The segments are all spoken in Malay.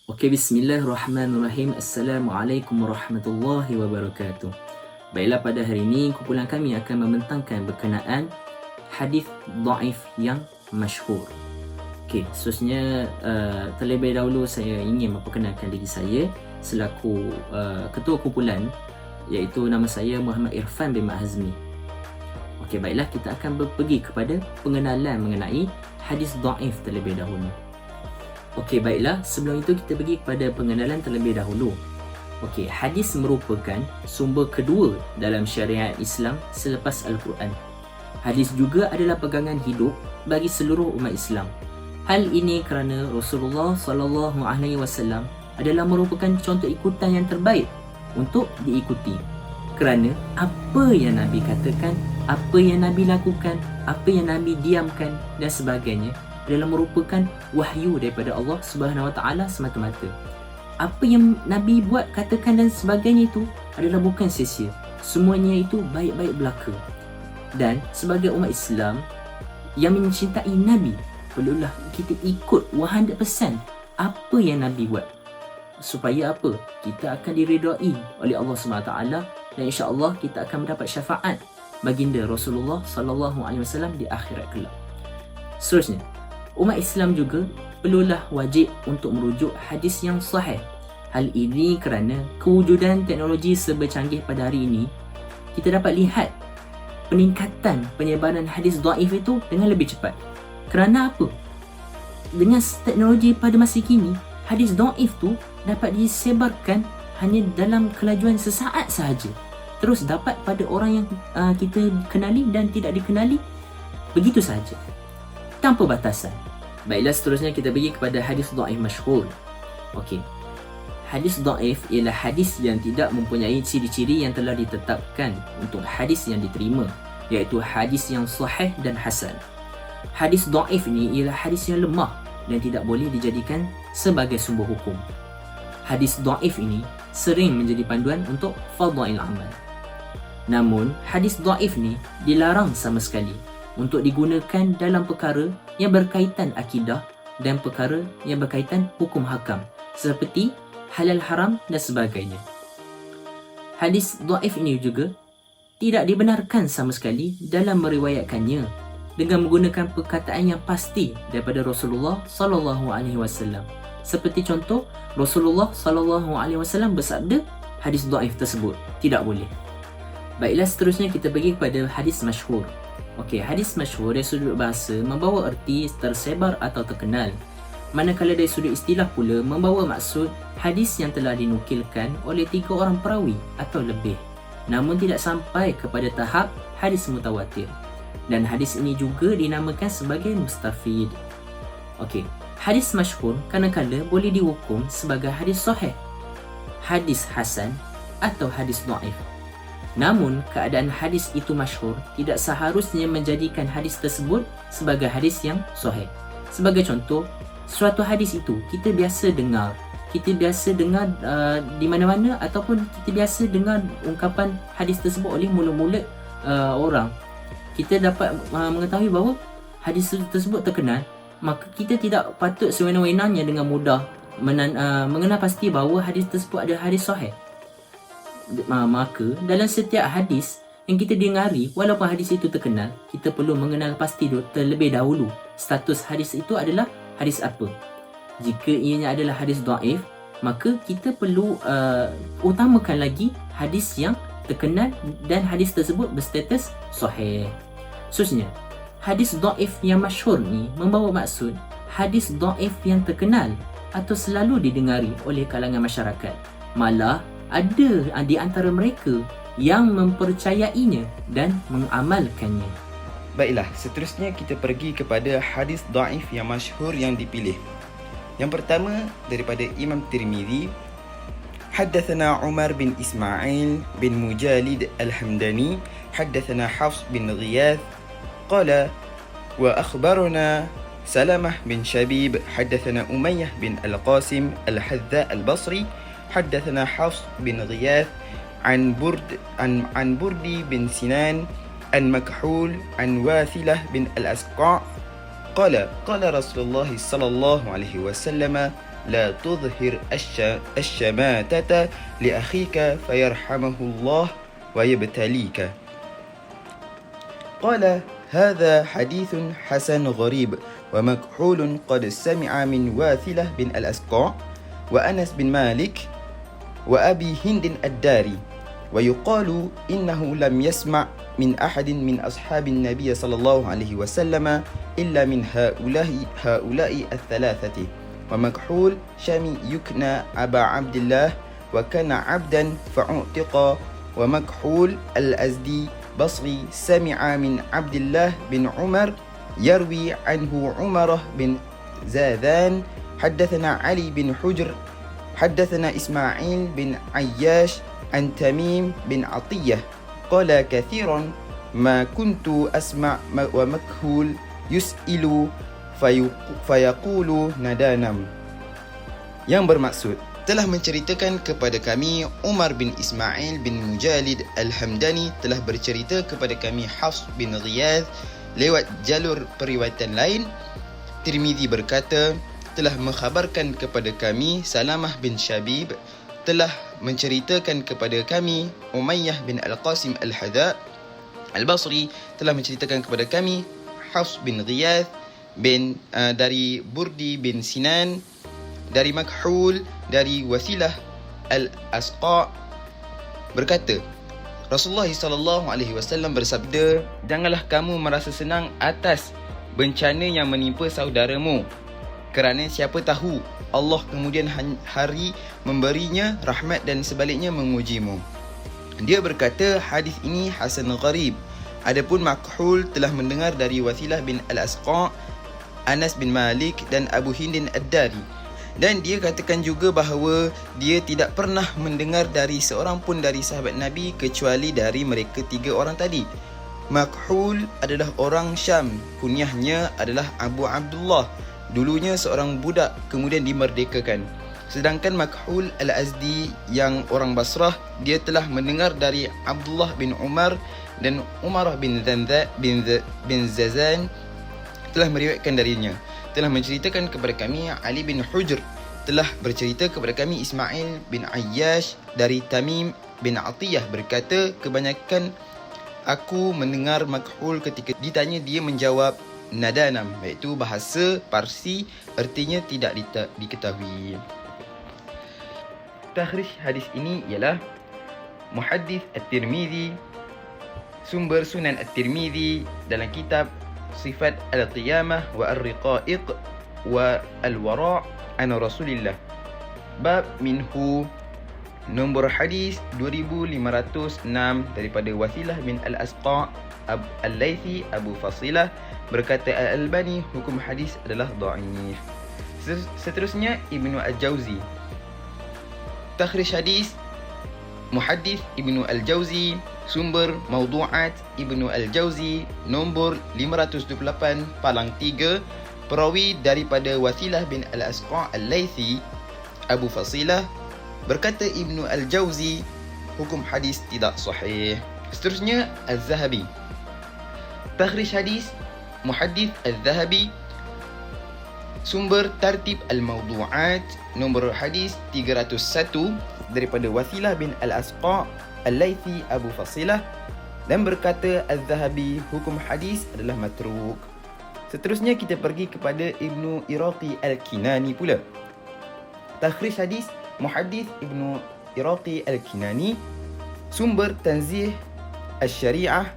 Okey, bismillahirrahmanirrahim. Assalamualaikum warahmatullahi wabarakatuh. Baiklah, pada hari ini kumpulan kami akan membentangkan berkenaan hadis dhaif yang masyhur. Okey, seterusnya terlebih dahulu saya ingin memperkenalkan diri saya selaku ketua kumpulan, iaitu nama saya Muhammad Irfan bin Mak Hazmi. Okey, baiklah, kita akan pergi kepada pengenalan mengenai hadis dhaif terlebih dahulu. Okey, baiklah, sebelum itu kita pergi kepada pengenalan terlebih dahulu. Okey, hadis merupakan sumber kedua dalam syariat Islam selepas Al-Quran. Hadis juga adalah pegangan hidup bagi seluruh umat Islam. Hal ini kerana Rasulullah SAW adalah merupakan contoh ikutan yang terbaik untuk diikuti. Kerana apa yang Nabi katakan, apa yang Nabi lakukan, apa yang Nabi diamkan dan sebagainya adalah merupakan wahyu daripada Allah Subhanahu Wa Taala semata-mata. Apa yang Nabi buat, katakan dan sebagainya itu adalah bukan sia-sia. Semuanya itu baik-baik belaka. Dan sebagai umat Islam yang mencintai Nabi, perlulah kita ikut 100% apa yang Nabi buat. Supaya apa? Kita akan diridai oleh Allah Subhanahu Wa Taala dan insya-Allah kita akan mendapat syafaat baginda Rasulullah sallallahu alaihi wasallam di akhirat kelak. Seterusnya, umat Islam juga perlulah wajib untuk merujuk hadis yang sahih. Hal ini kerana kewujudan teknologi serba canggih pada hari ini, kita dapat lihat peningkatan penyebaran hadis dhaif itu dengan lebih cepat. Kerana apa? Dengan teknologi pada masa kini, hadis dhaif tu dapat disebarkan hanya dalam kelajuan sesaat sahaja. Terus dapat pada orang yang kita kenali dan tidak dikenali, begitu sahaja, tanpa batasan. Baiklah, seterusnya kita pergi kepada hadis dhaif masyhur. Okey. Hadis dhaif ialah hadis yang tidak mempunyai ciri-ciri yang telah ditetapkan untuk hadis yang diterima, iaitu hadis yang sahih dan hasan. Hadis dhaif ini ialah hadis yang lemah dan tidak boleh dijadikan sebagai sumber hukum. Hadis dhaif ini sering menjadi panduan untuk fadhail amal. Namun, hadis dhaif ni dilarang sama sekali untuk digunakan dalam perkara yang berkaitan akidah dan perkara yang berkaitan hukum hakam seperti halal haram dan sebagainya. Hadis dhaif ini juga tidak dibenarkan sama sekali dalam meriwayatkannya dengan menggunakan perkataan yang pasti daripada Rasulullah sallallahu alaihi wasallam. Seperti contoh, Rasulullah sallallahu alaihi wasallam bersabda, hadis dhaif tersebut tidak boleh. Baiklah, seterusnya kita pergi kepada hadis masyhur. Okey, hadis masyhur dari sudut bahasa membawa erti tersebar atau terkenal. Manakala dari sudut istilah pula membawa maksud hadis yang telah dinukilkan oleh 3 orang perawi atau lebih, namun tidak sampai kepada tahap hadis mutawatir. Dan hadis ini juga dinamakan sebagai mustafid. Okey, hadis masyhur kadang-kadang boleh dihukum sebagai hadis sahih, hadis hasan atau hadis dhaif. Namun, keadaan hadis itu masyhur tidak seharusnya menjadikan hadis tersebut sebagai hadis yang sahih. Sebagai contoh, suatu hadis itu kita biasa dengar di mana-mana, ataupun kita biasa dengar ungkapan hadis tersebut oleh mulut-mulut orang. Kita dapat mengetahui bahawa hadis tersebut terkenal, maka kita tidak patut sewenang-wenangnya dengan mudah mengenal pasti bahawa hadis tersebut adalah hadis sahih. Maka dalam setiap hadis yang kita dengari, walaupun hadis itu terkenal, kita perlu mengenal pasti terlebih dahulu status hadis itu adalah hadis apa. Jika ianya adalah hadis dhaif, maka kita perlu utamakan lagi hadis yang terkenal dan hadis tersebut berstatus sahih. Seterusnya, hadis dhaif yang masyhur ni membawa maksud hadis dhaif yang terkenal atau selalu didengari oleh kalangan masyarakat. Malah ada di antara mereka yang mempercayainya dan mengamalkannya. Baiklah, seterusnya kita pergi kepada hadis dhaif yang masyhur yang dipilih. Yang pertama daripada Imam Tirmizi, Haddathana Umar bin Ismail bin Mujalid Al-Hamdani, Haddathana Hafs bin Ghiyath, qala wa akhbarana Salamah bin Shabib, Haddathana Umayyah bin Al-Qasim Al-Hadza Al-Basri, حدثنا حفص بن غياث عن بردي بن سنان عن مكحول عن واثلة بن الأسقع قال رسول الله صلى الله عليه وسلم لا تظهر الشماتة لأخيك فيرحمه الله ويبتليك. قال هذا حديث حسن غريب ومكحول قد سمع من واثلة بن الأسقع وأنس بن مالك وأبي هند الداري، ويقال إنه لم يسمع من أحد من أصحاب النبي صلى الله عليه وسلم إلا من هؤلاء الثلاثة. ومكحول شامي يكنى أبا عبد الله وكان عبدا فأعتق. ومكحول الأزدي بصري سمع من عبد الله بن عمر يروي عنه عمر بن زاذان. حدثنا علي بن حجر حدثنا إسماعيل بن عياش عن تميم بن عطية قال كثيرا ما كنت أسمع ومكحول يسئل فيقول ندانم. Yang bermaksud, telah menceritakan kepada kami Umar bin Ismail bin Mujalid Al-Hamdani telah bercerita kepada kami Hafs bin Ghiyath lewat jalur periwayatan lain. Tirmizi berkata, telah mengkhabarkan kepada kami Salamah bin Shabib telah menceritakan kepada kami Umayyah bin Al-Qasim Al-Hadha. Al-Basri telah menceritakan kepada kami Hafs bin Ghiyath dari Burdi bin Sinan, dari Makhul, dari Wasilah Al-Asqa berkata, Rasulullah SAW bersabda, janganlah kamu merasa senang atas bencana yang menimpa saudaramu, kerana siapa tahu Allah kemudian hari memberinya rahmat dan sebaliknya mengujimu. Dia berkata, hadis ini hasan gharib. Adapun Makhul telah mendengar dari Wasilah bin Al-Asqa, Anas bin Malik dan Abu Hindin Ad-Dari. Dan dia katakan juga bahawa dia tidak pernah mendengar dari seorang pun dari sahabat Nabi kecuali dari mereka tiga orang tadi. Makhul adalah orang Syam, kunyahnya adalah Abu Abdullah. Dulunya seorang budak, kemudian dimerdekakan. Sedangkan Makhul Al-Azdi yang orang Basrah, dia telah mendengar dari Abdullah bin Umar dan Umarah bin Zazan telah meriwayatkan darinya. Telah menceritakan kepada kami Ali bin Hujr telah bercerita kepada kami Ismail bin Ayyash dari Tamim bin Atiyah berkata, kebanyakan aku mendengar Makhul ketika ditanya dia menjawab nadanam, iaitu bahasa Parsi, artinya tidak diketahui. Takhrij hadis ini ialah Muhaddits At-Tirmizi, sumber Sunan At-Tirmizi dalam kitab Sifat Al-Qiyamah wa Ar-Riqa'iq wa Al-Wara' an Rasulillah. Bab minhu, nombor hadis 2506 daripada Wasilah bin Al-Asqa Al-Laythi Abu Fasilah berkata Al-Albani hukum hadis adalah dhaif. Seterusnya Ibnu Al-Jauzi. Takhrij hadis Muhaddits Ibnu Al-Jauzi, sumber Mawdu'at Ibnu Al-Jauzi, nombor 528 palang 3, perawi daripada Wasilah bin Al-Asqa Al-Laythi Abu Fasilah berkata Ibnu Al-Jauzi hukum hadis tidak sahih. Seterusnya Al-Zahabi. Takhrij hadis Muhaddits Al-Zahabi, sumber Tartib Al-Mawdu'at, nombor hadis 301 daripada Wasilah bin Al-Asqa Al-Laythi Abu Fasilah, dan berkata Al-Zahabi hukum hadis adalah matruk. Seterusnya kita pergi kepada Ibnu Iraqi Al-Kinani pula. Takhrij hadis Muhaddits Ibnu Iraqi Al-Kinani, sumber Tanzih Al-Syari'ah,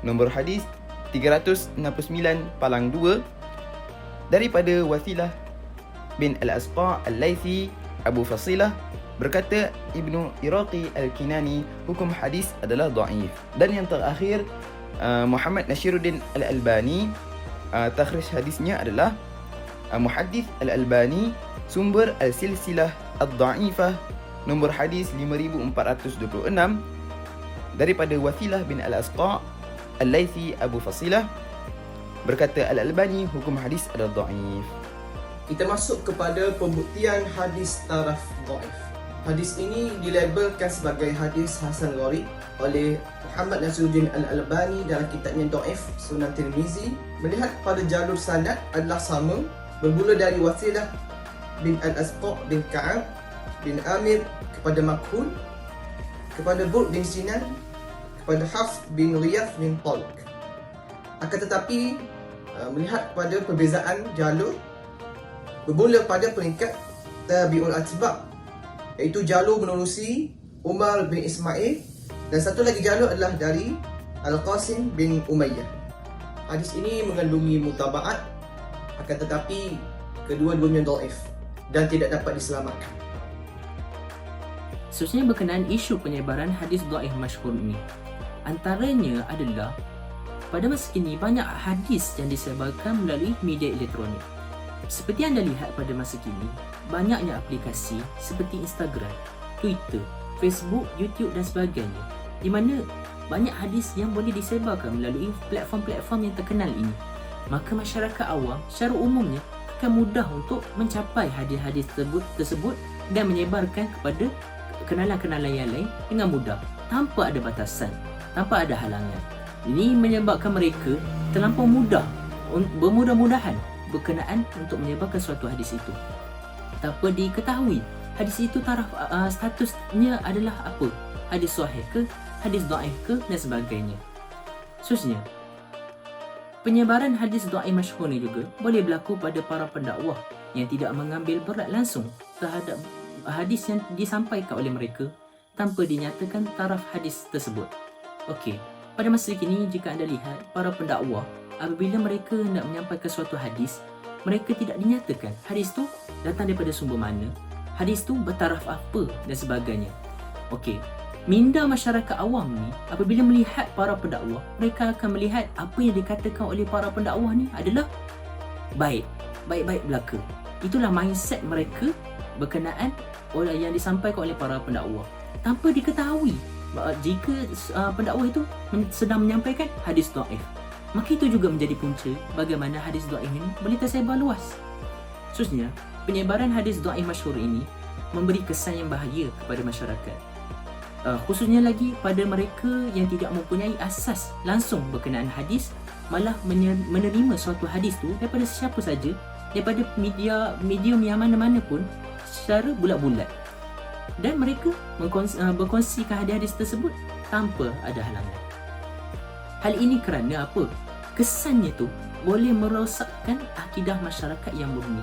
nombor hadis 369 palang 2 daripada Wasilah bin Al-Asqa Al-Laythi Abu Fasilah berkata Ibnu Iraqi Al-Kinani hukum hadis adalah dhaif. Dan yang terakhir Muhammad Nashiruddin Al-Albani, takhrij hadisnya adalah Muhaddits Al-Albani, sumber Al-Silsilah Ad-Dha'ifah, nombor hadis 5426 daripada Wasilah bin Al-Asqa Al-Laythi Abu Fasilah berkata Al-Albani hukum hadis adalah dhaif. Kita masuk kepada pembuktian hadis taraf dhaif. Hadis ini dilabelkan sebagai hadis hasan gharib oleh Muhammad Nasruddin Al-Albani dalam kitabnya Dhaif Sunan Tirmizi. Melihat pada jalur sanad adalah sama, bermula dari Wasilah bin Al-Asqa bin Ka'ab bin Amir kepada Makhul, kepada Burd bin Sinan, kepada Hafs bin Riyaf bin Talq. Akan tetapi melihat pada perbezaan jalur, bermula pada peringkat Tabi'ul Atba', iaitu jalur menerusi Umar bin Ismail, dan satu lagi jalur adalah dari Al-Qasim bin Umayyah. Hadis ini mengandungi mutaba'at, akan tetapi kedua-duanya dhaif dan tidak dapat diselamatkan. Seterusnya berkenaan isu penyebaran hadis dhaif masyhur ini. Antaranya adalah pada masa kini banyak hadis yang disebarkan melalui media elektronik. Seperti anda lihat pada masa kini, banyaknya aplikasi seperti Instagram, Twitter, Facebook, YouTube dan sebagainya, di mana banyak hadis yang boleh disebarkan melalui platform-platform yang terkenal ini. Maka masyarakat awam secara umumnya akan mudah untuk mencapai hadis-hadis tersebut dan menyebarkan kepada kenalan-kenalan yang lain dengan mudah, tanpa ada batasan, tanpa ada halangan. Ini menyebabkan mereka terlampau mudah, bermudah-mudahan berkenaan untuk menyebarkan suatu hadis itu. Tanpa diketahui hadis itu taraf statusnya adalah apa, hadis sahih ke, hadis dhaif ke dan sebagainya. Seterusnya, penyebaran hadis dhaif masyhur ni juga boleh berlaku pada para pendakwah yang tidak mengambil berat langsung terhadap hadis yang disampaikan oleh mereka tanpa dinyatakan taraf hadis tersebut. Okey, pada masa kini jika anda lihat para pendakwah, apabila mereka hendak menyampaikan suatu hadis, mereka tidak dinyatakan hadis tu datang daripada sumber mana, hadis tu bertaraf apa dan sebagainya. Okey, minda masyarakat awam ni apabila melihat para pendakwah, mereka akan melihat apa yang dikatakan oleh para pendakwah ni adalah baik-baik belaka. Itulah mindset mereka berkenaan yang disampaikan oleh para pendakwah, tanpa diketahui jika pendakwah itu sedang menyampaikan hadis dhaif. Maka itu juga menjadi punca bagaimana hadis dhaif ini boleh tersebar luas. Seterusnya, penyebaran hadis dhaif masyhur ini memberi kesan yang bahaya kepada masyarakat, khususnya lagi pada mereka yang tidak mempunyai asas langsung berkenaan hadis, malah menerima suatu hadis tu daripada siapa saja, daripada medium yang mana-mana pun secara bulat-bulat, dan mereka berkongsikan hadis-hadis tersebut tanpa ada halangan. Hal ini kerana apa? Kesannya tu boleh merosakkan akidah masyarakat yang murni,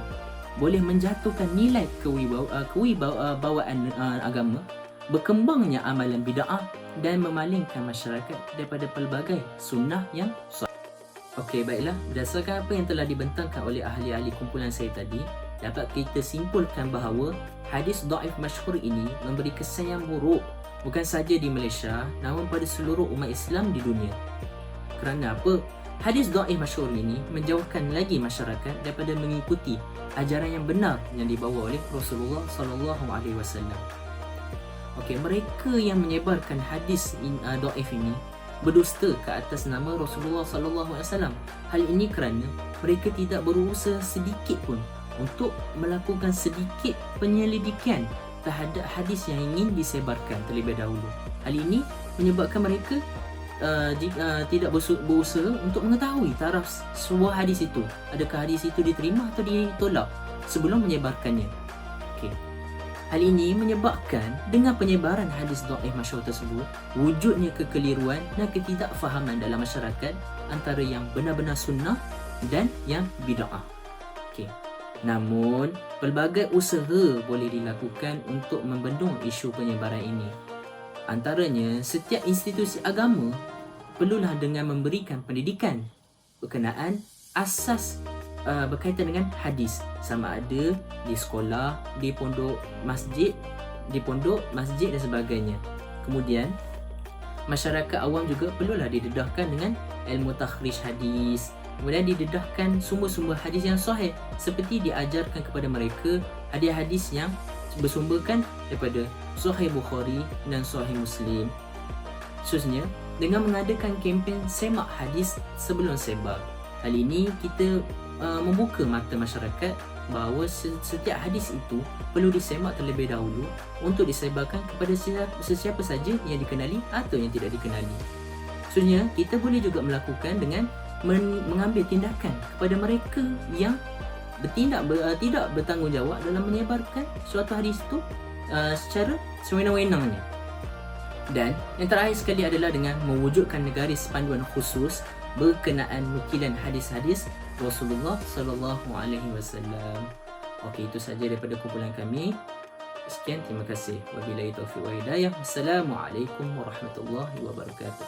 boleh menjatuhkan nilai kewibawaan agama, berkembangnya amalan bid'ah dan memalingkan masyarakat daripada pelbagai sunnah yang sahih. Okey, baiklah, berdasarkan apa yang telah dibentangkan oleh ahli-ahli kumpulan saya tadi, dapat kita simpulkan bahawa hadis dhaif masyhur ini memberi kesan yang buruk bukan saja di Malaysia, namun pada seluruh umat Islam di dunia. Kerana apa? Hadis dhaif masyhur ini menjauhkan lagi masyarakat daripada mengikuti ajaran yang benar yang dibawa oleh Rasulullah sallallahu alaihi wasallam. Okey, mereka yang menyebarkan hadis dhaif ini berdusta ke atas nama Rasulullah sallallahu alaihi wasallam. Hal ini kerana mereka tidak berusaha sedikit pun untuk melakukan sedikit penyelidikan terhadap hadis yang ingin disebarkan terlebih dahulu. Hal ini menyebabkan mereka tidak berusaha untuk mengetahui taraf sebuah hadis itu, adakah hadis itu diterima atau ditolak sebelum menyebarkannya. Okey, hal ini menyebabkan dengan penyebaran hadis dhaif masyhur tersebut, wujudnya kekeliruan dan ketidakfahaman dalam masyarakat antara yang benar-benar sunnah dan yang bid'ah. Okey, namun pelbagai usaha boleh dilakukan untuk membendung isu penyebaran ini. Antaranya, setiap institusi agama perlulah dengan memberikan pendidikan berkenaan asas berkaitan dengan hadis, sama ada di sekolah, di pondok masjid dan sebagainya. Kemudian masyarakat awam juga perlulah didedahkan dengan ilmu takhrij hadis, kemudian didedahkan sumber-sumber hadis yang sahih seperti diajarkan kepada mereka hadis-hadis yang bersumberkan daripada Sahih Bukhari dan Sahih Muslim. Khususnya dengan mengadakan kempen semak hadis sebelum sebar. Hal ini kita membuka mata masyarakat bahawa setiap hadis itu perlu disemak terlebih dahulu untuk disebarkan kepada sesiapa saja yang dikenali atau yang tidak dikenali. Maksudnya, kita boleh juga melakukan dengan mengambil tindakan kepada mereka yang tidak bertanggungjawab dalam menyebarkan suatu hadis itu secara sewenang-wenangnya. Dan yang terakhir sekali adalah dengan mewujudkan garis panduan khusus berkenaan nukilan hadis-hadis Rasulullah sallallahu alaihi wasallam. Okey, itu saja daripada kumpulan kami. Sekian, terima kasih. Wabillahi taufiq wa hidayah. Wassalamualaikum warahmatullahi wabarakatuh.